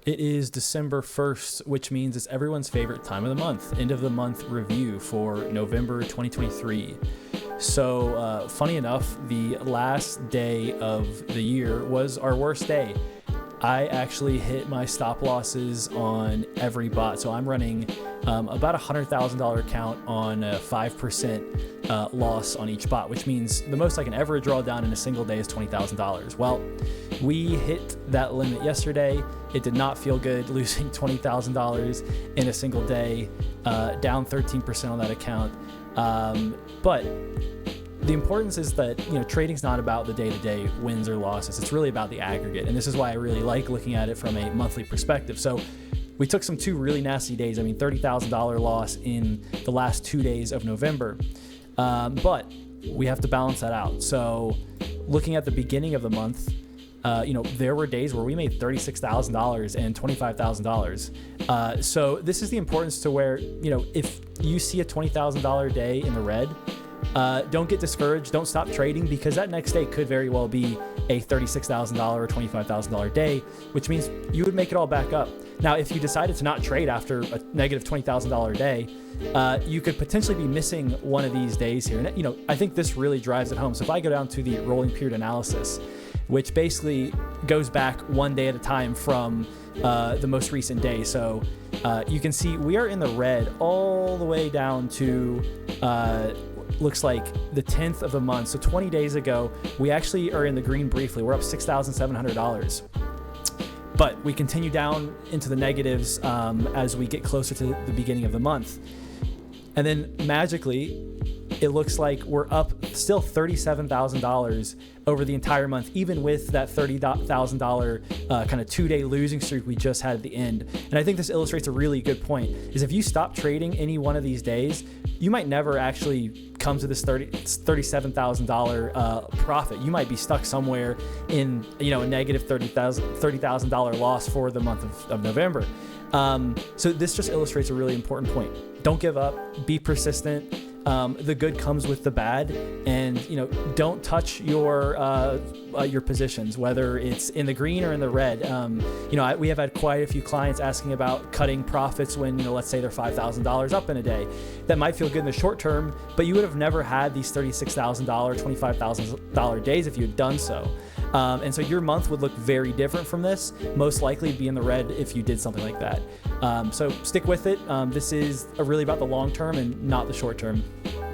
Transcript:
It is December 1st, which means it's everyone's favorite time of the month, end of the month review for November 2023. So funny enough, the last day of the year was our worst day. I actually hit my stop losses on every bot. So I'm running about a $100,000 account on a 5% loss on each bot, which means the most I can ever draw down in a single day is $20,000. Well, we hit that limit yesterday. It did not feel good losing $20,000 in a single day, down 13% on that account. But the importance is that, trading's not about the day-to-day wins or losses. It's really about the aggregate. And this is why I really like looking at it from a monthly perspective. So we took two really nasty days. $30,000 loss in the last 2 days of November. But we have to balance that out. So looking at the beginning of the month, there were days where we made $36,000 and $25,000. So this is the importance to where, if you see a $20,000 day in the red, don't get discouraged. Don't stop trading, because that next day could very well be a $36,000 or $25,000 day, which means you would make it all back up. Now, if you decided to not trade after a negative $20,000 day, you could potentially be missing one of these days here. And, I think this really drives it home. So if I go down to the rolling period analysis, which basically goes back one day at a time from the most recent day. So you can see we are in the red all the way down to looks like the 10th of the month. So 20 days ago, we actually are in the green briefly. We're up $6,700. But we continue down into the negatives as we get closer to the beginning of the month. And then magically, it looks like we're up still $37,000 over the entire month, even with that $30,000 kind of 2-day losing streak we just had at the end. And I think this illustrates a really good point, is if you stop trading any one of these days, you might never actually come to this $37,000 profit. You might be stuck somewhere in a negative $30,000 loss for the month of November. So this just illustrates a really important point. Don't give up. Be persistent. The good comes with the bad, and don't touch your positions, whether it's in the green or in the red. We have had quite a few clients asking about cutting profits when let's say they're $5,000 up in a day. That might feel good in the short term, but you would have never had these $36,000, $25,000 days if you had done so. And so your month would look very different from this, most likely be in the red if you did something like that. So stick with it. This is really about the long term and not the short term.